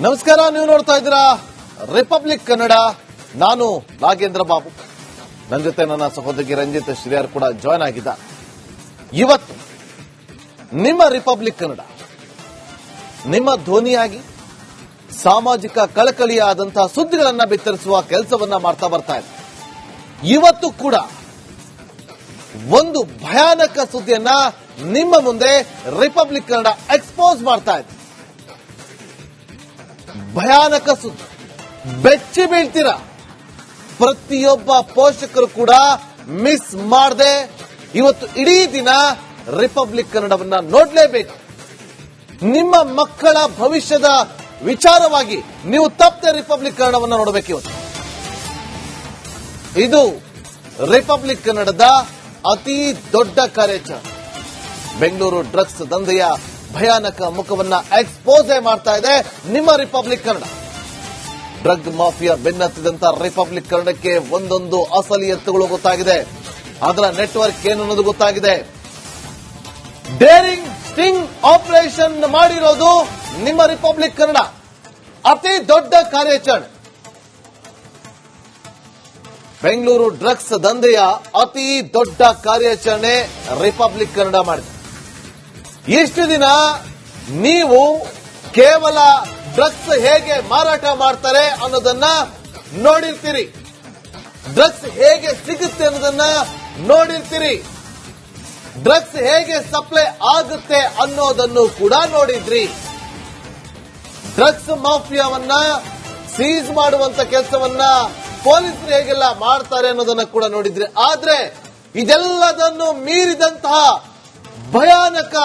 ನಮಸ್ಕಾರ, ನೀವು ನೋಡ್ತಾ ಇದ್ದೀರಾ ರಿಪಬ್ಲಿಕ್ ಕನ್ನಡ. ನಾನು ನಾಗೇಂದ್ರ ಬಾಬು, ನನ್ನ ಜೊತೆ ನನ್ನ ಸಹೋದರಿ ರಂಜಿತ್ ಶ್ರೀಯಾರ್ ಕೂಡ ಜಾಯ್ನ್ ಆಗಿದ್ದಾರೆ. ಇವತ್ತು ನಿಮ್ಮ ರಿಪಬ್ಲಿಕ್ ಕನ್ನಡ ನಿಮ್ಮ ಧ್ವನಿಯಾಗಿ ಸಾಮಾಜಿಕ ಕಳಕಳಿಯಾದಂತಹ ಸುದ್ದಿಗಳನ್ನ ಬಿತ್ತರಿಸುವ ಕೆಲಸವನ್ನ ಮಾಡ್ತಾ ಬರ್ತಾ ಇದೆ. ಇವತ್ತು ಕೂಡ ಒಂದು ಭಯಾನಕ ಸುದ್ದಿಯನ್ನ ನಿಮ್ಮ ಮುಂದೆ ರಿಪಬ್ಲಿಕ್ ಕನ್ನಡ ಎಕ್ಸ್ಪೋಸ್ ಮಾಡ್ತಾ ಇದೆ. ಭಯಾನಕ ಸುದ್ದಿ, ಬೆಚ್ಚಿ ಬೀಳ್ತೀರಾ. ಪ್ರತಿಯೊಬ್ಬ ಪೋಷಕರು ಕೂಡ ಮಿಸ್ ಮಾಡದೆ ಇವತ್ತು ಇಡೀ ದಿನ ರಿಪಬ್ಲಿಕ್ ಕನ್ನಡವನ್ನ ನೋಡಲೇಬೇಕು. ನಿಮ್ಮ ಮಕ್ಕಳ ಭವಿಷ್ಯದ ವಿಚಾರವಾಗಿ ನೀವು ತಪ್ಪದೆ ರಿಪಬ್ಲಿಕ್ ಕನ್ನಡವನ್ನ ನೋಡಬೇಕು. ಇವತ್ತು ಇದು ರಿಪಬ್ಲಿಕ್ ಕನ್ನಡದ ಅತಿ ದೊಡ್ಡ ಕಾರ್ಯಾಚರಣೆ. ಬೆಂಗಳೂರು ಡ್ರಗ್ಸ್ ದಂಧೆಯ ಭಯಾನಕ ಮುಖವನ್ನ ಎಕ್ಸ್ಪೋಸ್ ಮಾಡ್ತಾ ಇದೆ ನಿಮ್ಮ ರಿಪಬ್ಲಿಕ್ ಕನ್ನಡ. ಡ್ರಗ್ ಮಾಫಿಯಾ ಬೆನ್ನತ್ತಿದಂತ ರಿಪಬ್ಲಿಕ್ ಕನ್ನಡಕ್ಕೆ ಒಂದೊಂದು ಅಸಲಿ ಎತ್ತುಗಳು ಗೊತ್ತಾಗಿದೆ. ಅದರ ನೆಟ್ವರ್ಕ್ ಏನು ಅನ್ನೋದು ಗೊತ್ತಾಗಿದೆ. ಡೇರಿಂಗ್ ಸ್ಟಿಂಗ್ ಆಪರೇಷನ್ ಮಾಡಿರೋದು ನಿಮ್ಮ ರಿಪಬ್ಲಿಕ್ ಕನ್ನಡ. ಅತಿ ದೊಡ್ಡ ಕಾರ್ಯಾಚರಣೆ. ಬೆಂಗಳೂರು ಡ್ರಗ್ಸ್ ದಂಧೆಯ ಅತಿ ದೊಡ್ಡ ಕಾರ್ಯಾಚರಣೆ ರಿಪಬ್ಲಿಕ್ ಕನ್ನಡ ಮಾಡಿದೆ. ಇಷ್ಟು ದಿನ ನೀವು ಕೇವಲ ಡ್ರಗ್ಸ್ ಹೇಗೆ ಮಾರಾಟ ಮಾಡ್ತಾರೆ ಅನ್ನೋದನ್ನ ನೋಡಿರ್ತೀರಿ, ಡ್ರಗ್ಸ್ ಹೇಗೆ ಸಿಗುತ್ತೆ ಅನ್ನೋದನ್ನ ನೋಡಿರ್ತೀರಿ, ಡ್ರಗ್ಸ್ ಹೇಗೆ ಸಪ್ಲೈ ಆಗುತ್ತೆ ಅನ್ನೋದನ್ನು ಕೂಡ ನೋಡಿದ್ರಿ. ಡ್ರಗ್ಸ್ ಮಾಫಿಯಾವನ್ನ ಸೀಸ್ ಮಾಡುವಂತ ಕೆಲಸವನ್ನ ಪೊಲೀಸರು ಹೇಗೆಲ್ಲ ಮಾಡ್ತಾರೆ ಅನ್ನೋದನ್ನ ಕೂಡ ನೋಡಿದ್ರಿ. ಆದ್ರೆ ಇದೆಲ್ಲದನ್ನು ಮೀರಿದಂತಹ ಭಯಾನಕ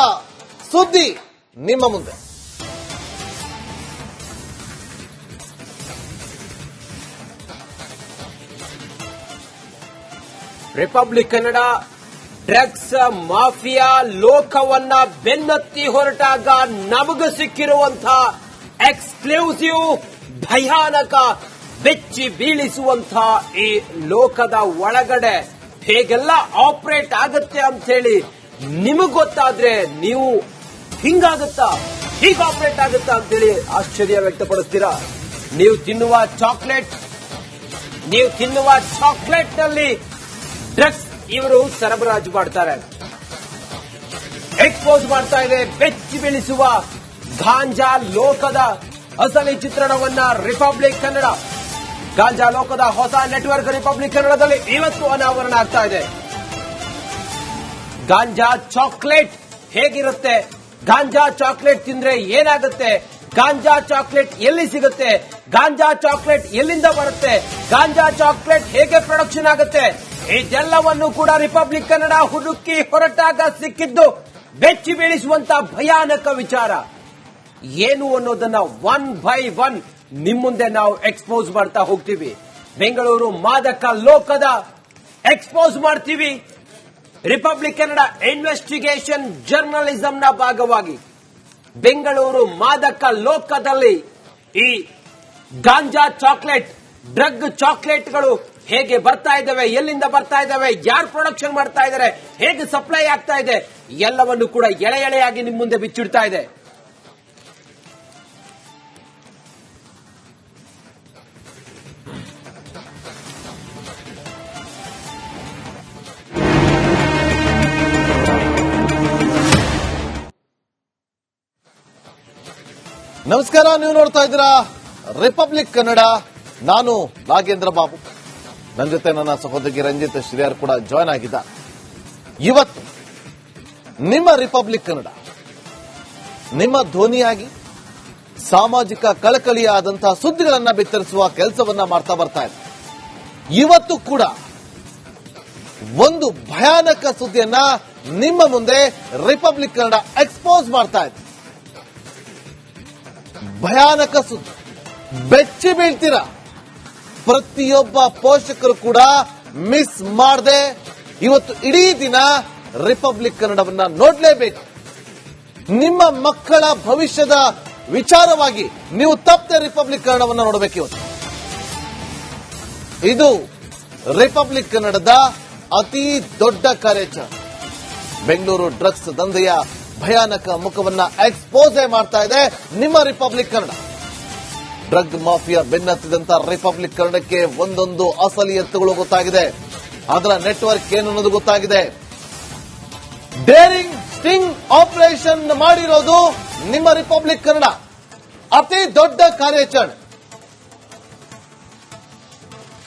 ಸುದ್ದಿ ನಿಮ್ಮ ಮುಂದೆ. ರಿಪಬ್ಲಿಕ್ ಕನ್ನಡ ಡ್ರಗ್ಸ್ ಮಾಫಿಯಾ ಲೋಕವನ್ನ ಬೆನ್ನತ್ತಿ ಹೊರಟಾಗ ನಮಗ ಸಿಕ್ಕಿರುವಂತಹ ಎಕ್ಸ್ಕ್ಲೂಸಿವ್ ಭಯಾನಕ ಬೆಚ್ಚಿ ಬೀಳಿಸುವಂತಹ ಈ ಲೋಕದ ಒಳಗಡೆ ಹೇಗೆಲ್ಲ ಆಪರೇಟ್ ಆಗುತ್ತೆ ಅಂತ ಹೇಳಿ ನಿಮಗ್ ಗೊತ್ತಾದ್ರೆ ನೀವು ಹಿಂಗಾಗುತ್ತಾ, ಹೀಗೆ ಆಪರೇಟ್ ಆಗುತ್ತಾ ಅಂತೇಳಿ ಆಶ್ಚರ್ಯ ವ್ಯಕ್ತಪಡಿಸ್ತೀರಾ. ನೀವು ತಿನ್ನುವ ಚಾಕ್ಲೇಟ್ ನಲ್ಲಿ ಡ್ರಗ್ಸ್ ಇವರು ಸರಬರಾಜು ಮಾಡ್ತಾರೆ. ಎಕ್ಸ್ಪೋಸ್ ಮಾಡ್ತಾ ಇದೆ ಬೆಚ್ಚಿ ಬೀಳಿಸುವ ಗಾಂಜಾ ಲೋಕದ ಅಸಲಿ ಚಿತ್ರಣವನ್ನ ರಿಪಬ್ಲಿಕ್ ಕನ್ನಡ, ಗಾಂಜಾ ಲೋಕದ ಹೊಸ ನೆಟ್ವರ್ಕ್ ರಿಪಬ್ಲಿಕ್ ಕನ್ನಡದಲ್ಲಿ ಇವತ್ತು ಅನಾವರಣ ಆಗ್ತಾ ಇದೆ. ಗಾಂಜಾ ಚಾಕ್ಲೇಟ್ ಹೇಗಿರುತ್ತೆ, ಗಾಂಜಾ ಚಾಕ್ಲೇಟ್ ತಿಂದ್ರೆ ಏನಾಗುತ್ತೆ, ಗಾಂಜಾ ಚಾಕ್ಲೇಟ್ ಎಲ್ಲಿ ಸಿಗುತ್ತೆ, ಗಾಂಜಾ ಚಾಕ್ಲೇಟ್ ಎಲ್ಲಿಂದ ಬರುತ್ತೆ, ಗಾಂಜಾ ಚಾಕ್ಲೇಟ್ ಹೇಗೆ ಪ್ರೊಡಕ್ಷನ್ ಆಗುತ್ತೆ, ಇದೆಲ್ಲವನ್ನು ಕೂಡ ರಿಪಬ್ಲಿಕ್ ಕನ್ನಡ ಹುಡುಕಿ ಹೊರಟಾಗ ಸಿಕ್ಕಿದ್ದು ಬೆಚ್ಚಿ ಬೀಳಿಸುವಂತ ಭಯಾನಕ ವಿಚಾರ ಏನು ಅನ್ನೋದನ್ನ ಒನ್ ಬೈ ಒನ್ ನಿಮ್ ಮುಂದೆ ನಾವು ಎಕ್ಸ್ಪೋಸ್ ಮಾಡ್ತಾ ಹೋಗ್ತೀವಿ. ಬೆಂಗಳೂರು ಮಾದಕ ಲೋಕದ ಎಕ್ಸ್ಪೋಸ್ ಮಾಡ್ತೀವಿ. ರಿಪಬ್ಲಿಕ್ ಕನ್ನಡ ಇನ್ವೆಸ್ಟಿಗೇಷನ್ ಜರ್ನಲಿಸಂನ ಭಾಗವಾಗಿ ಬೆಂಗಳೂರು ಮಾದಕ ಲೋಕದಲ್ಲಿ ಈ ಗಾಂಜಾ ಚಾಕ್ಲೇಟ್, ಡ್ರಗ್ ಚಾಕ್ಲೇಟ್ಗಳು ಹೇಗೆ ಬರ್ತಾ ಇದ್ದಾವೆ, ಎಲ್ಲಿಂದ ಬರ್ತಾ ಇದ್ದಾವೆ, ಯಾರು ಪ್ರೊಡಕ್ಷನ್ ಮಾಡ್ತಾ ಇದ್ದಾರೆ, ಹೇಗೆ ಸಪ್ಲೈ ಆಗ್ತಾ ಇದೆ, ಎಲ್ಲವನ್ನು ಕೂಡ ಎಳೆ ಎಳೆಯಾಗಿ ನಿಮ್ಮ ಮುಂದೆ ಬಿಚ್ಚಿಡ್ತಾ ಇದೆ. ನಮಸ್ಕಾರ, ನೀವು ನೋಡ್ತಾ ಇದ್ದೀರಾ ರಿಪಬ್ಲಿಕ್ ಕನ್ನಡ. ನಾನು ನಾಗೇಂದ್ರ ಬಾಬು, ನನ್ನ ಜೊತೆ ನನ್ನ ಸಹೋದರಿ ರಂಜಿತ್ ಶ್ರೀಯಾರ್ ಕೂಡ ಜಾಯ್ನ್ ಆಗಿದ್ದಾರೆ. ಇವತ್ತು ನಿಮ್ಮ ರಿಪಬ್ಲಿಕ್ ಕನ್ನಡ ನಿಮ್ಮ ಧ್ವನಿಯಾಗಿ ಸಾಮಾಜಿಕ ಕಳಕಳಿಯಾದಂತಹ ಸುದ್ದಿಗಳನ್ನ ಬಿತ್ತರಿಸುವ ಕೆಲಸವನ್ನ ಮಾಡ್ತಾ ಬರ್ತಾ ಇದೆ. ಇವತ್ತು ಕೂಡ ಒಂದು ಭಯಾನಕ ಸುದ್ದಿಯನ್ನ ನಿಮ್ಮ ಮುಂದೆ ರಿಪಬ್ಲಿಕ್ ಕನ್ನಡ ಎಕ್ಸ್ಪೋಸ್ ಮಾಡ್ತಾ ಇದೆ. ಭಯಾನಕ ಸುದ್ದಿ, ಬೆಚ್ಚಿ ಬೀಳ್ತೀರಾ. ಪ್ರತಿಯೊಬ್ಬ ಪೋಷಕರು ಕೂಡ ಮಿಸ್ ಮಾಡದೆ ಇವತ್ತು ಇಡೀ ದಿನ ರಿಪಬ್ಲಿಕ್ ಕನ್ನಡವನ್ನ ನೋಡಲೇಬೇಕು. ನಿಮ್ಮ ಮಕ್ಕಳ ಭವಿಷ್ಯದ ವಿಚಾರವಾಗಿ ನೀವು ತಪ್ಪದೆ ರಿಪಬ್ಲಿಕ್ ಕನ್ನಡವನ್ನ ನೋಡಬೇಕು. ಇವತ್ತು ಇದು ರಿಪಬ್ಲಿಕ್ ಕನ್ನಡದ ಅತಿ ದೊಡ್ಡ ಕಾರ್ಯಾಚರಣೆ. ಬೆಂಗಳೂರು ಡ್ರಗ್ಸ್ ದಂಧೆಯ ಭಯಾನಕ ಮುಖವನ್ನ ಎಕ್ಸ್ಪೋಸ್ ಮಾಡ್ತಾ ಇದೆ ನಿಮ್ಮ ರಿಪಬ್ಲಿಕ್ ಕನ್ನಡ. ಡ್ರಗ್ ಮಾಫಿಯಾ ಬೆನ್ನತ್ತಿದಂತ ರಿಪಬ್ಲಿಕ್ ಕನ್ನಡಕ್ಕೆ ಒಂದೊಂದು ಅಸಲಿ ಎತ್ತುಗಳು ಗೊತ್ತಾಗಿದೆ. ಅದರ ನೆಟ್ವರ್ಕ್ ಏನು ಅನ್ನೋದು ಗೊತ್ತಾಗಿದೆ. ಡೇರಿಂಗ್ ಸ್ಟಿಂಗ್ ಆಪರೇಷನ್ ಮಾಡಿರೋದು ನಿಮ್ಮ ರಿಪಬ್ಲಿಕ್ ಕನ್ನಡ. ಅತಿ ದೊಡ್ಡ ಕಾರ್ಯಾಚರಣೆ.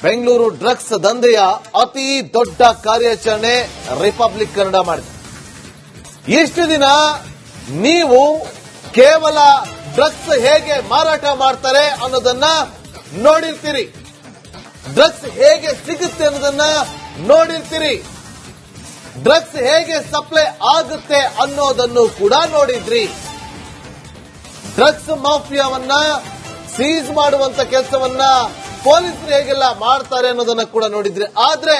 ಬೆಂಗಳೂರು ಡ್ರಗ್ಸ್ ದಂಧೆಯ ಅತಿ ದೊಡ್ಡ ಕಾರ್ಯಾಚರಣೆ ರಿಪಬ್ಲಿಕ್ ಕನ್ನಡ ಮಾಡಿದೆ. ಇಷ್ಟು ದಿನ ನೀವು ಕೇವಲ ಡ್ರಗ್ಸ್ ಹೇಗೆ ಮಾರಾಟ ಮಾಡ್ತಾರೆ ಅನ್ನೋದನ್ನ ನೋಡಿರ್ತೀರಿ, ಡ್ರಗ್ಸ್ ಹೇಗೆ ಸಿಗುತ್ತೆ ಅನ್ನೋದನ್ನ ನೋಡಿರ್ತೀರಿ, ಡ್ರಗ್ಸ್ ಹೇಗೆ ಸಪ್ಲೈ ಆಗುತ್ತೆ ಅನ್ನೋದನ್ನು ಕೂಡ ನೋಡಿದ್ರಿ. ಡ್ರಗ್ಸ್ ಮಾಫಿಯಾವನ್ನ ಸೀಸ್ ಮಾಡುವಂತ ಕೆಲಸವನ್ನ ಪೊಲೀಸರು ಹೇಗೆಲ್ಲ ಮಾಡ್ತಾರೆ ಅನ್ನೋದನ್ನ ಕೂಡ ನೋಡಿದ್ರಿ. ಆದ್ರೆ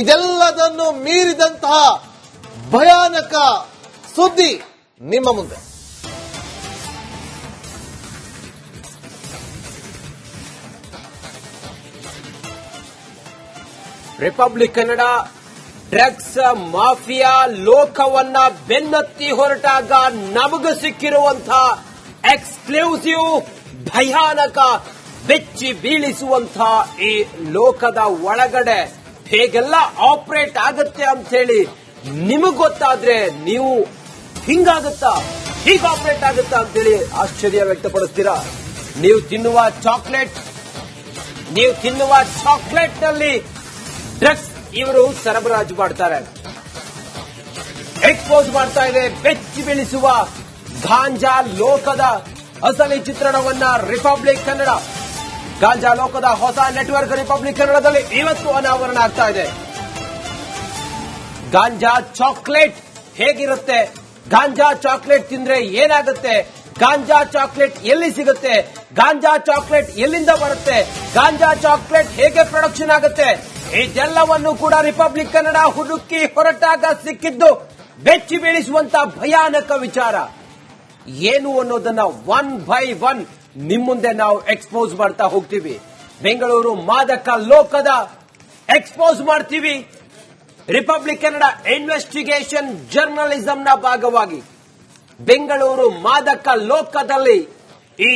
ಇದೆಲ್ಲದನ್ನು ಮೀರಿದಂತಹ ಭಯಾನಕ ಸುದ್ದಿ ನಿಮ್ಮ ಮುಂದೆ. ರಿಪಬ್ಲಿಕ್ ಕನ್ನಡ ಡ್ರಗ್ಸ್ ಮಾಫಿಯಾ ಲೋಕವನ್ನ ಬೆನ್ನತ್ತಿ ಹೊರಟಾಗ ನಮಗೂ ಸಿಕ್ಕಿರುವಂತಹ ಎಕ್ಸ್ಕ್ಲೂಸಿವ್ ಭಯಾನಕ ಬೆಚ್ಚಿ ಬೀಳಿಸುವಂತಹ ಈ ಲೋಕದ ಒಳಗಡೆ ಹೇಗೆಲ್ಲ ಆಪರೇಟ್ ಆಗುತ್ತೆ ಅಂತ ಹೇಳಿ ನಿಮಗ್ ಗೊತ್ತಾದ್ರೆ ನೀವು ಹಿಂಗಾಗುತ್ತಾ ಹೀಗೆ ಆಪರೇಟ್ ಆಗುತ್ತಾ ಅಂತೇಳಿ ಆಶ್ಚರ್ಯ ವ್ಯಕ್ತಪಡಿಸ್ತೀರಾ. ನೀವು ತಿನ್ನುವ ಚಾಕ್ಲೇಟ್ ನಲ್ಲಿ ಡ್ರಗ್ಸ್ ಇವರು ಸರಬರಾಜು ಮಾಡ್ತಾರೆ, ಎಕ್ಸ್ಪೋಸ್ ಮಾಡ್ತಾ ಇದೆ. ಬೆಚ್ಚಿ ಬೀಳಿಸುವ ಗಾಂಜಾ ಲೋಕದ ಅಸಲಿ ಚಿತ್ರಣವನ್ನ ರಿಪಬ್ಲಿಕ್ ಕನ್ನಡ, ಗಾಂಜಾ ಲೋಕದ ಹೊಸ ನೆಟ್ವರ್ಕ್ ರಿಪಬ್ಲಿಕ್ ಕನ್ನಡದಲ್ಲಿ ಇವತ್ತು ಅನಾವರಣ ಆಗ್ತಾ ಇದೆ. ಗಾಂಜಾ ಚಾಕ್ಲೇಟ್ ಹೇಗಿರುತ್ತೆ, ಗಾಂಜಾ ಚಾಕ್ಲೇಟ್ ತಿಂದ್ರೆ ಏನಾಗುತ್ತೆ, ಗಾಂಜಾ ಚಾಕ್ಲೇಟ್ ಎಲ್ಲಿ ಸಿಗುತ್ತೆ, ಗಾಂಜಾ ಚಾಕ್ಲೇಟ್ ಎಲ್ಲಿಂದ ಬರುತ್ತೆ, ಗಾಂಜಾ ಚಾಕ್ಲೇಟ್ ಹೇಗೆ ಪ್ರೊಡಕ್ಷನ್ ಆಗುತ್ತೆ, ಇದೆಲ್ಲವನ್ನು ಕೂಡ ರಿಪಬ್ಲಿಕ್ ಕನ್ನಡ ಹುಡುಕಿ ಹೊರಟಾಗ ಸಿಕ್ಕಿದ್ದು ಬೆಚ್ಚಿ ಬೀಳಿಸುವಂತ ಭಯಾನಕ ವಿಚಾರ ಏನು ಅನ್ನೋದನ್ನ ಒನ್ ಬೈ ಒನ್ ನಿಮ್ ಮುಂದೆ ನಾವು ಎಕ್ಸ್ಪೋಸ್ ಮಾಡ್ತಾ ಹೋಗ್ತೀವಿ. ಬೆಂಗಳೂರು ಮಾದಕ ಲೋಕದ ಎಕ್ಸ್ಪೋಸ್ ಮಾಡ್ತೀವಿ. ರಿಪಬ್ಲಿಕ್ ಕನ್ನಡ ಇನ್ವೆಸ್ಟಿಗೇಷನ್ ಜರ್ನಲಿಸಂನ ಭಾಗವಾಗಿ ಬೆಂಗಳೂರು ಮಾದಕ ಲೋಕದಲ್ಲಿ ಈ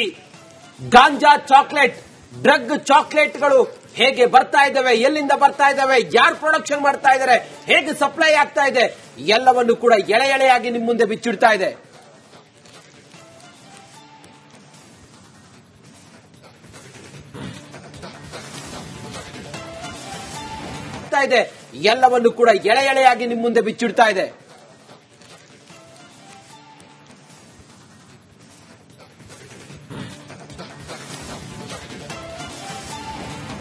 ಗಾಂಜಾ ಚಾಕ್ಲೇಟ್, ಡ್ರಗ್ ಚಾಕ್ಲೇಟ್ಗಳು ಹೇಗೆ ಬರ್ತಾ ಇದ್ದಾವೆ, ಎಲ್ಲಿಂದ ಬರ್ತಾ ಇದ್ದಾವೆ, ಯಾರು ಪ್ರೊಡಕ್ಷನ್ ಮಾಡ್ತಾ ಇದ್ದಾರೆ, ಹೇಗೆ ಸಪ್ಲೈ ಆಗ್ತಾ ಇದೆ, ಎಲ್ಲವನ್ನು ಕೂಡ ಎಳೆ ಎಳೆಯಾಗಿ ನಿಮ್ಮ ಮುಂದೆ ಬಿಚ್ಚಿಡ್ತಾ ಇದೆ. ಎಲ್ಲವನ್ನು ಕೂಡ ಎಳೆ ಎಳೆಯಾಗಿ ನಿಮ್ಮ ಮುಂದೆ ಬಿಚ್ಚಿಡ್ತಾ ಇದೆ.